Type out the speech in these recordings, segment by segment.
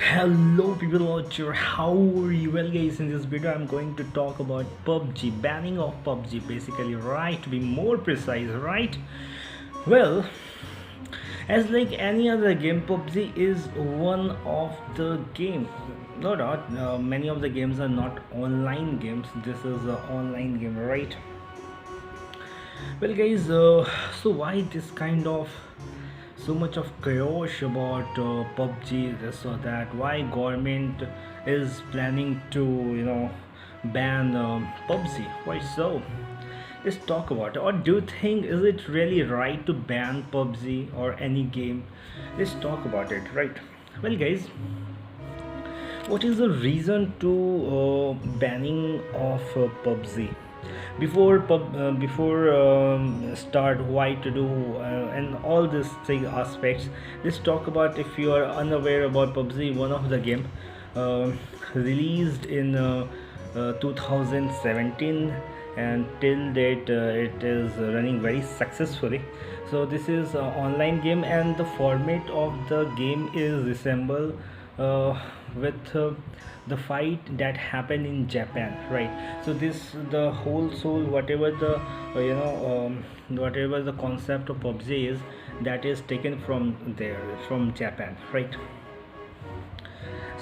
Hello people out there, how are you? Well guys, in this video I'm going to talk about PUBG, banning of PUBG basically, right? To be more precise, right? Well, as like any other game, PUBG is one of the game. No doubt, many of the games are not online games. This is an online game, right? Well guys, so why this kind of so much of chaos about PUBG, this or that? Why government is planning to ban PUBG? Why so? Let's talk about it. Or do you think is it really right to ban PUBG or any game? Let's talk about it, right? Well, guys, what is the reason to banning of PUBG? Before start why to do and all these thing aspects, let's talk about if you are unaware about PUBG, one of the game uh, released in 2017, and till date it is running very successfully. So this is an online game, and the format of the game is resemble uh, with the fight that happened in Japan, right? So this the whole soul, whatever the whatever the concept of PUBG is, that is taken from there, from Japan, right?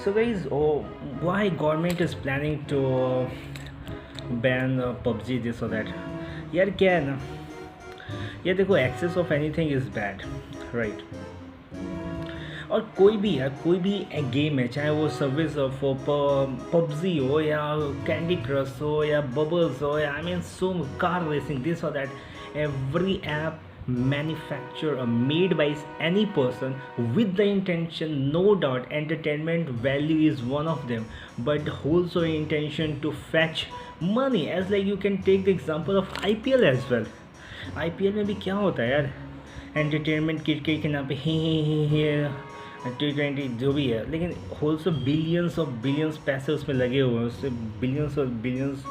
So guys, why government is planning to ban PUBG, this or that? यार क्या है ना, ये देखो, excess of anything is bad, right? और कोई भी game है, चाहे वो सर्विस फॉर पबजी हो या कैंडी क्रश हो या बबल्स हो या I mean so car racing, this और that, every app manufactured or made by any person with the intention, no doubt entertainment value is one of them, but also intention to fetch money. As like you can take the example of IPL as well. IPL में भी क्या होता है यार, entertainment cricket के नाम पे ही T20 जो भी है, लेकिन होलसेल बिलियंस ऑफ बिलियंस पैसे उसमें लगे हुए हैं, उससे बिलियंस और बिलियंस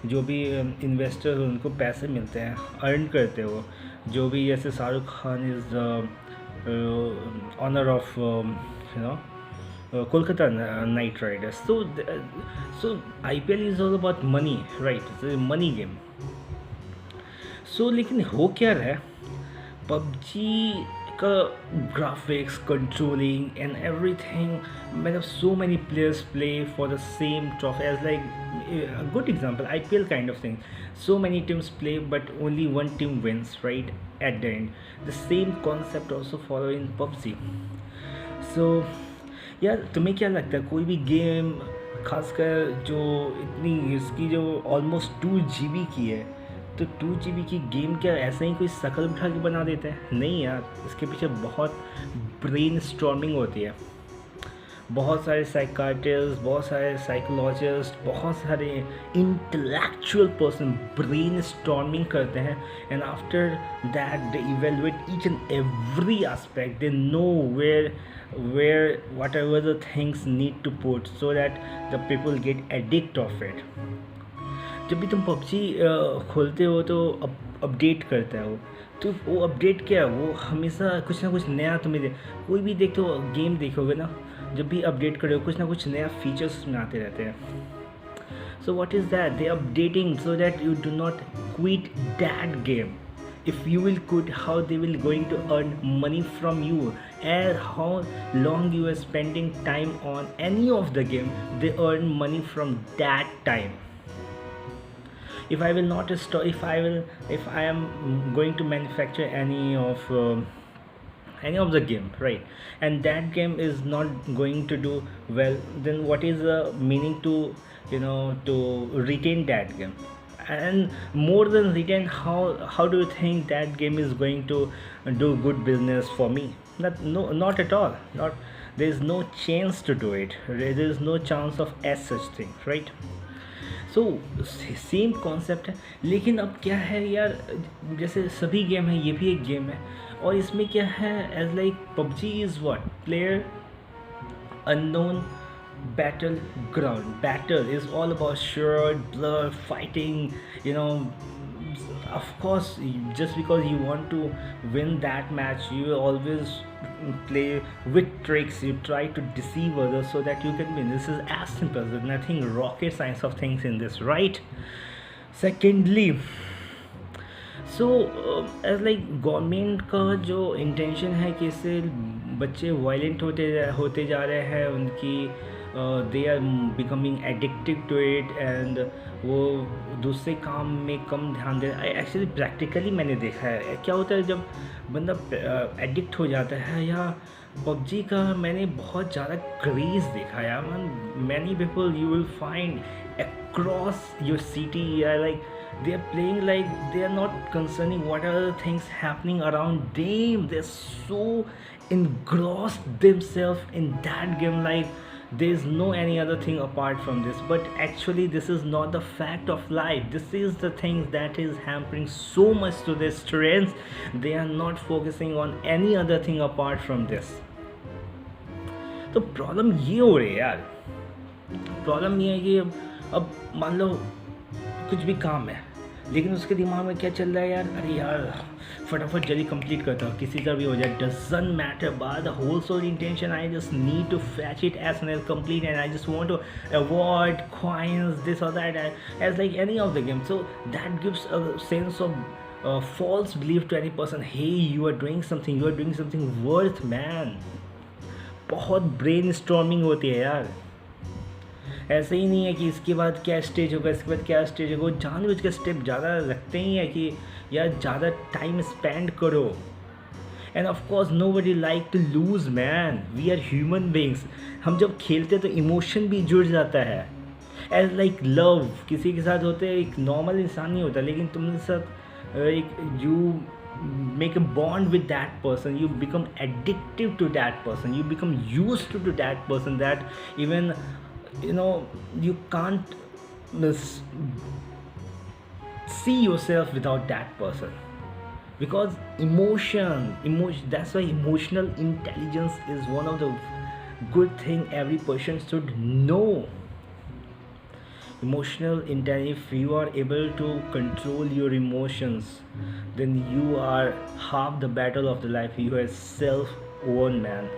जो भी इन्वेस्टर उनको पैसे मिलते हैं, अर्न करते हो, जो भी, जैसे Shahrukh Khan is owner of Kolkata knight riders. So IPL is all about money, right? It's a money game. So लेकिन हो क्या रहा है, पबजी का ग्राफिक्स, कंट्रोलिंग एंड एवरीथिंग, मतलब so many players play for the same trophy. As like a good example, IPL kind of thing. So many teams play, but only one team wins, right? At the end, the same concept also follow in PUBG. So यार, तुम्हें क्या लगता है, कोई भी game, खासकर जो इतनी इसकी जो ऑलमोस्ट 2 GB की है, तो 2 GB की गेम क्या ऐसे ही कोई शकल उठा के बना देता है? नहीं यार, इसके पीछे बहुत ब्रेन स्टॉर्मिंग होती है. बहुत सारे साइकाट्रिस्ट, बहुत सारे साइकोलॉजिस्ट, बहुत सारे इंटेलेक्चुअल पर्सन ब्रेन स्टॉर्मिंग करते हैं, and after that they evaluate each and every aspect. They know where whatever the things need to put so that the people get addict of it. जब भी तुम PUBG खोलते हो तो update करता है वो, तो वो अपडेट क्या है, वो हमेशा कुछ ना कुछ नया तुम्हें कोई भी देखते हो गेम देखोगे ना, जब भी अपडेट करो कुछ ना कुछ नया फीचर्स उसमें आते रहते हैं. So what is that, they updating so that you do not quit that game. If you will quit, how they will going to earn money from you, and how long you are spending time on any of the game, they earn money from that time. If I will not store, if I am going to manufacture any of the game, right, and that game is not going to do well, then what is the meaning to to retain that game? And more than retain, how do you think that game is going to do good business for me? Not at all. Not, there is no chance to do it. There is no chance of as such thing, right? So same concept है. लेकिन अब क्या है यार, जैसे सभी game है, ये भी एक गेम है, और इसमें क्या है, as like PUBG is what, player unknown battleground. Battle is all about sword, blood, fighting, you know. Of course, just because you want to win that match, you always play with tricks, you try to deceive others so that you can win. This is as simple. There's nothing rocket science of things in this, right? Secondly, so as like government का जो intention है कि इससे बच्चे violent होते जा रहे हैं, उनकी they are becoming addictive to it, and वो दूसरे काम में कम ध्यान दे। एक्चुअली प्रैक्टिकली मैंने देखा है क्या होता है जब बंदा एडिक्ट हो जाता है। या पबजी का मैंने बहुत ज़्यादा क्रेज़ देखा है यार। Many people you will find across your city are like they are playing like they are not concerning what are the things happening around them. They're so engrossed themselves in that game like there's no any other thing apart from this. But actually this is not the fact of life. This is the things that is hampering so much to their strengths. They are not focusing on any other thing apart from this. तो problem ये हो रही है यार। Problem ये है कि अब मान लो कुछ भी काम है, लेकिन उसके दिमाग में क्या चल रहा है यार, अरे यार फटाफट जल्दी कंप्लीट करता हूँ, किसी का भी हो जाए, doesn't matter by the whole sole intention, I just need to fetch it as soon as complete and I just want to avoid coins this और that as like any of the game. So that gives a sense of false belief to any person. Hey, you are doing something worth, man. बहुत brain storming होती है यार. ऐसे ही नहीं है कि इसके बाद क्या स्टेज होगा, इसके बाद क्या स्टेज होगा. वो जानबूझ के स्टेप ज़्यादा रखते ही है कि यार ज़्यादा टाइम स्पेंड करो. And of course nobody like to lose man. We are human beings. हम जब खेलते तो इमोशन भी जुड़ जाता है. एज लाइक लव किसी के साथ होते हैं, एक नॉर्मल इंसान नहीं होता, लेकिन तुम्हारे साथ एक you make a bond with that person, you become addictive to that person, you become used to that person that even you can't see yourself without that person. Because emotion, that's why emotional intelligence is one of the good thing every person should know. Emotional intelligence, if you are able to control your emotions, then you are half the battle of the life. You are self-owned, man.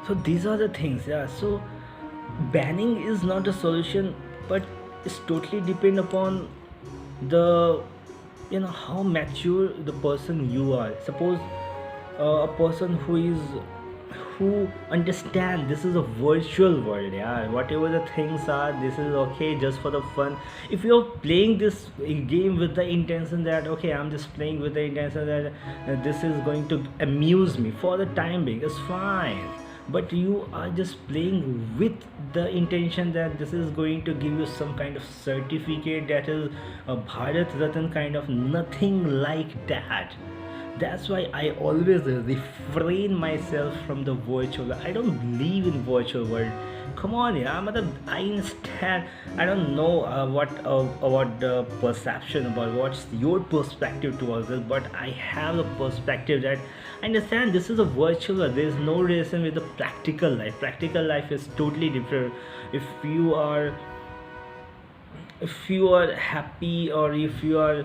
So these are the things, yeah. So banning is not a solution, but it's totally depend upon the how mature the person you are. Suppose a person who understand this is a virtual world, yeah, whatever the things are, this is okay just for the fun. If you're playing this game with the intention that okay, I'm just playing with the intention that this is going to amuse me for the time being, it's fine. But you are just playing with the intention that this is going to give you some kind of certificate that is a Bharat Ratan kind of, nothing like that. That's why I always refrain myself from the virtual. I don't believe in virtual world. Come on, yeah. I understand. I don't know what about the perception about what's your perspective towards this, but I have the perspective that I understand this is a virtual world. There is no relation with the practical life. Practical life is totally different. If you are happy, or if you are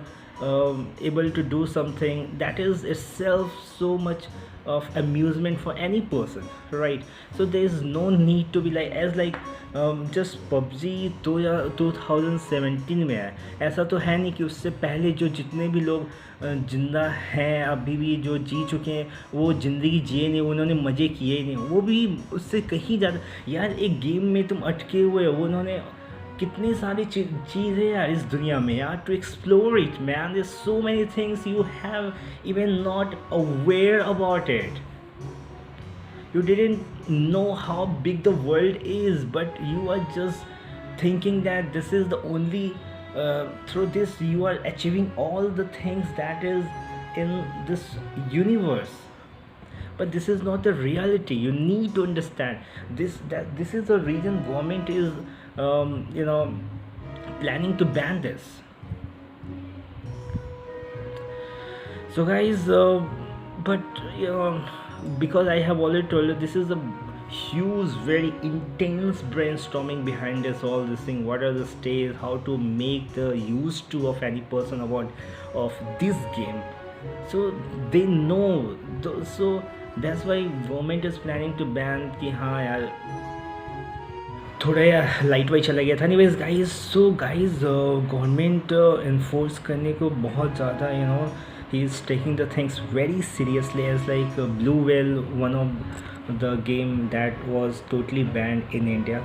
able to do something, that is itself so much of amusement for any person, right? So there is no need to be like just PUBG 2017 में है. ऐसा तो है नहीं कि उससे पहले जो जितने भी लोग जिंदा हैं अभी भी, जो जी चुके हैं, वो ज़िंदगी जिए नहीं, उन्होंने मज़े किए ही नहीं, वो भी उससे कहीं ज़्यादा. यार एक गेम में तुम अटके हुए हो, उन्होंने कितनी सारी चीज़ें यार इस दुनिया में यार, to explore it man. There so many things you have even not aware about it. You didn't know how big the world is, but you are just thinking that this is the only through this you are achieving all the things that is in this universe. But this is not the reality. You need to understand this, that this is the reason government is planning to ban this. So guys, but because I have already told you, this is a huge, very intense brainstorming behind this all this thing. What are the stages, how to make the use to of any person about of this game. So they know. So that's why government is planning to ban कि हाँ यार थोड़ा यार light white चला गया था। Anyways guys, so guys government enforce करने को बहुत ज़्यादा ही is taking the things very seriously as like blue whale, one of the game that was totally banned in India.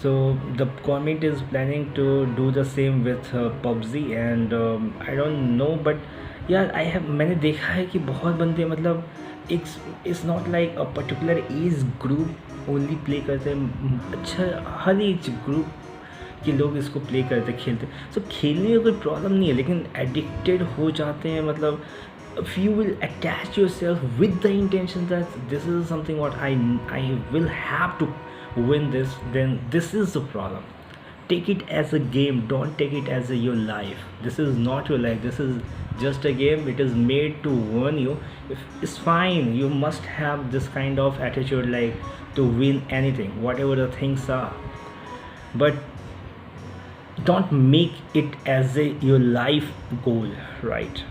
So the government is planning to do the same with PUBG and I don't know, but यार I have मैंने देखा है कि बहुत बंदे मतलब it's not like a particular age group only play करते हैं. अच्छा, हर एज ग्रुप के लोग इसको प्ले करते खेलते. सो खेलने में कोई प्रॉब्लम नहीं है, लेकिन एडिक्टेड हो जाते हैं. मतलब if you will attach yourself with the intention that this is something what I will have to win this, then this is the problem. Take it as a game, don't take it as your life. This is not your life, this is just a game. It is made to warn you. If it's fine, you must have this kind of attitude like to win anything, whatever the things are, but don't make it as your life goal, right?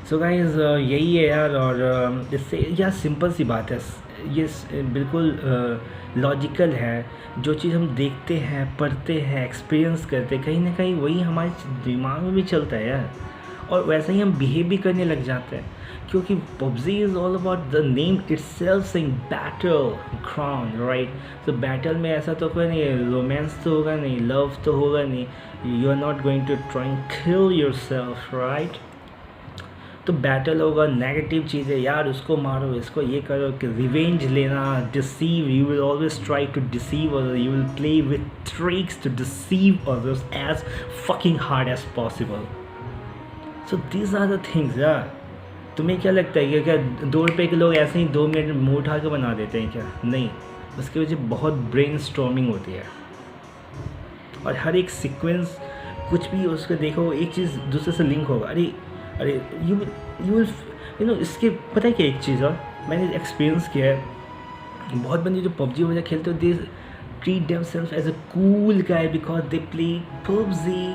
So guys यही है यार. और इससे यार simple सी बात है, ये बिल्कुल लॉजिकल है. जो चीज़ हम देखते हैं, पढ़ते हैं, एक्सपीरियंस करते हैं, कहीं ना कहीं वही हमारे दिमाग में भी चलता है यार. और वैसा ही हम बिहेव भी करने लग जाते हैं, क्योंकि PUBG is all about the name itself saying battle ground, right? तो बैटल में ऐसा तो कोई नहीं है, रोमांस तो होगा नहीं, लव तो होगा नहीं. You are not going to try and kill yourself, right? तो बैटल होगा, नेगेटिव चीज़ें यार, उसको मारो, इसको ये करो, कि रिवेंज लेना, deceive. You will always try to deceive other, you will play with tricks to deceive others as fucking hard as possible. So these are the things यार. तुम्हें क्या लगता है कि क्या 2 रुपये के लोग ऐसे ही 2 मिनट में मुँह उठा के बना देते हैं क्या? नहीं, उसकी वजह बहुत ब्रेन स्टॉर्मिंग होती है. और हर एक सीक्वेंस कुछ भी उसको देखो, एक चीज़ दूसरे से लिंक होगा. अरे यू विल इसके पता है क्या, एक चीज़ और मैंने एक्सपीरियंस किया है. बहुत बंदे जो पबजी वगैरह खेलते हो, they treat them self as a cool guy because they play PUBG.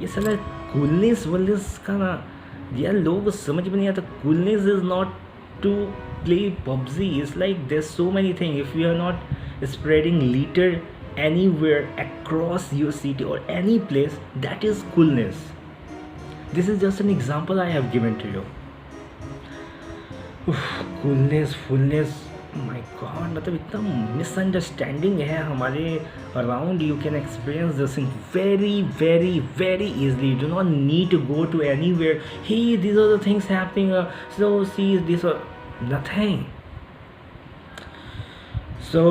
ये साला कूलनेस वलनेस का ना यार, लोगों को समझ में नहीं आता. Coolness is not to play PUBG. It's like there so many thing. If you are not spreading litter anywhere across your city or any place, that is coolness. This is just an example I have given to you. Coolness, fullness, my God, मतलब इतना misunderstanding है हमारे around. You can experience this thing very very very easily. You do not need to go to anywhere. Hey, these are the things happening. So see, these are nothing. So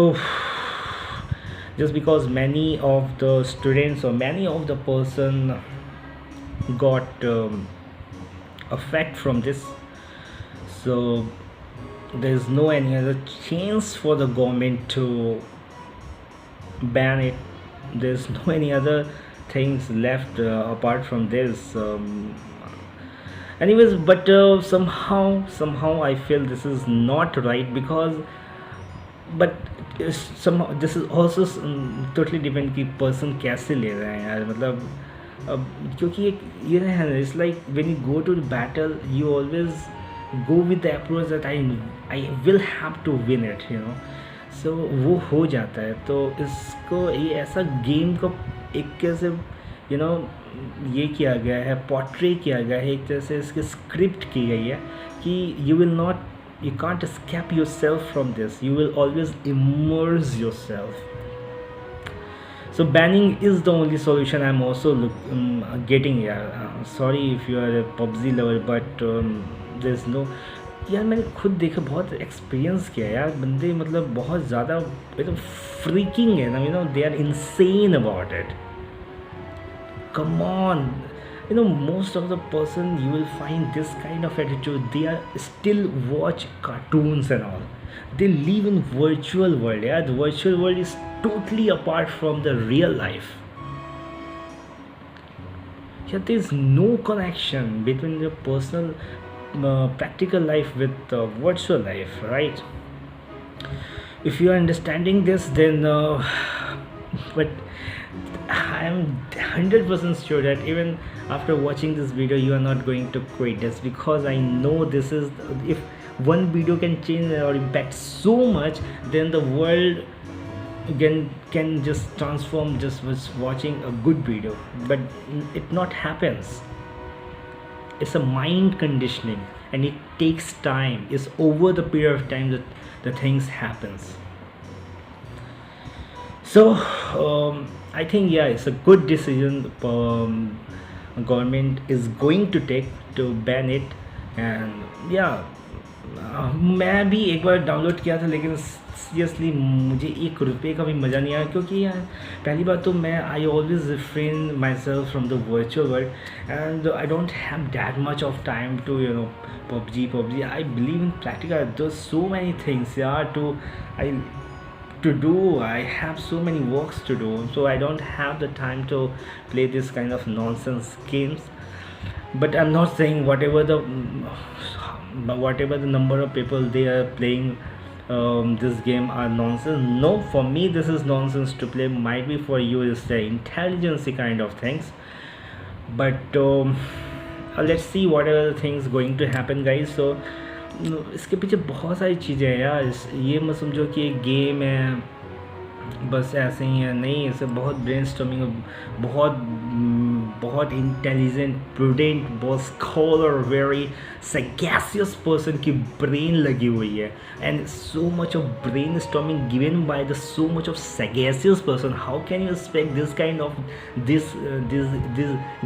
just because many of the students or many of the person got effect from this, so there is no any other chance for the government to ban it. There is no any other things left apart from this. Anyways, but somehow I feel this is not right, because but somehow this is also totally depend कि person कैसे ले रहा है यार. मतलब अब क्योंकि ये है, it's like when you go to the battle, you always go with the approach that I will have to win it, so वो हो जाता है. तो इसको ये ऐसा गेम को एक कैसे ये किया गया है, पोर्ट्रे किया गया है, एक तरह से इसकी स्क्रिप्ट की गई है कि you can't escape yourself from this. You will always immerse yourself. So banning is the only solution I'm also getting here. Sorry if you are a PUBG lover, but there's no. यार मैंने खुद देखा, बहुत experience किया यार. बंदे मतलब बहुत ज़्यादा एकदम फ्रीकिंग है ना, they are insane about it. Come on. Most of the person you will find this kind of attitude, they are still watch cartoons and all. They live in virtual world. Yeah, the virtual world is totally apart from the real life. Yeah, there is no connection between the personal practical life with virtual life, right? If you are understanding this, then but I'm 100% sure that even after watching this video you are not going to quit this, because I know this is, if one video can change or impact so much, then the world can just transform just with watching a good video. But it not happens. It's a mind conditioning, and it takes time. It's over the period of time that the things happens. So I think, yeah, it's a good decision government is going to take to ban it. And yeah, मैं भी एक बार download किया था, लेकिन seriously मुझे 1 रुपये का भी मज़ा नहीं आया, क्योंकि यार पहली बात तो मैं I always refrain my self from the virtual world, and I don't have that much of time to PUBG. I believe in practical. There's so many things, yeah, to do. I have so many works to do, so I don't have the time to play this kind of nonsense games. But I'm not saying whatever the number of people they are playing this game are nonsense. No, for me this is nonsense to play. Might be for you is the intelligence kind of things. But let's see whatever the things going to happen, guys. So इसके पीछे बहुत सारी चीज़ें हैं यार. ये मत समझो कि एक गेम है बस ऐसे ही है, नहीं. इसे बहुत ब्रेन स्टॉर्मिंग, बहुत इंटेलिजेंट, प्रूडेंट, बहुत स्कॉलर, वेरी सैगेसियस पर्सन की ब्रेन लगी हुई है. And so much of brain storming given by the so much of sagacious person. How can you expect this kind of this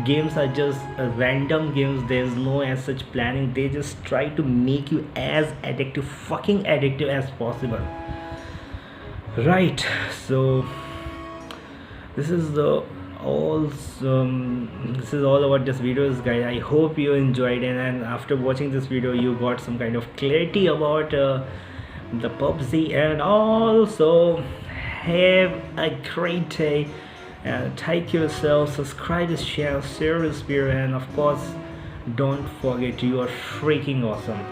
games are just random games. There's no as such planning. They just try to make you as fucking addictive as possible, right? So this is all about this videos, guys. I hope you enjoyed it, and after watching this video you got some kind of clarity about the PUBG and all. So have a great day, and take care of yourself. Subscribe this channel, share this video, and of course don't forget you are freaking awesome.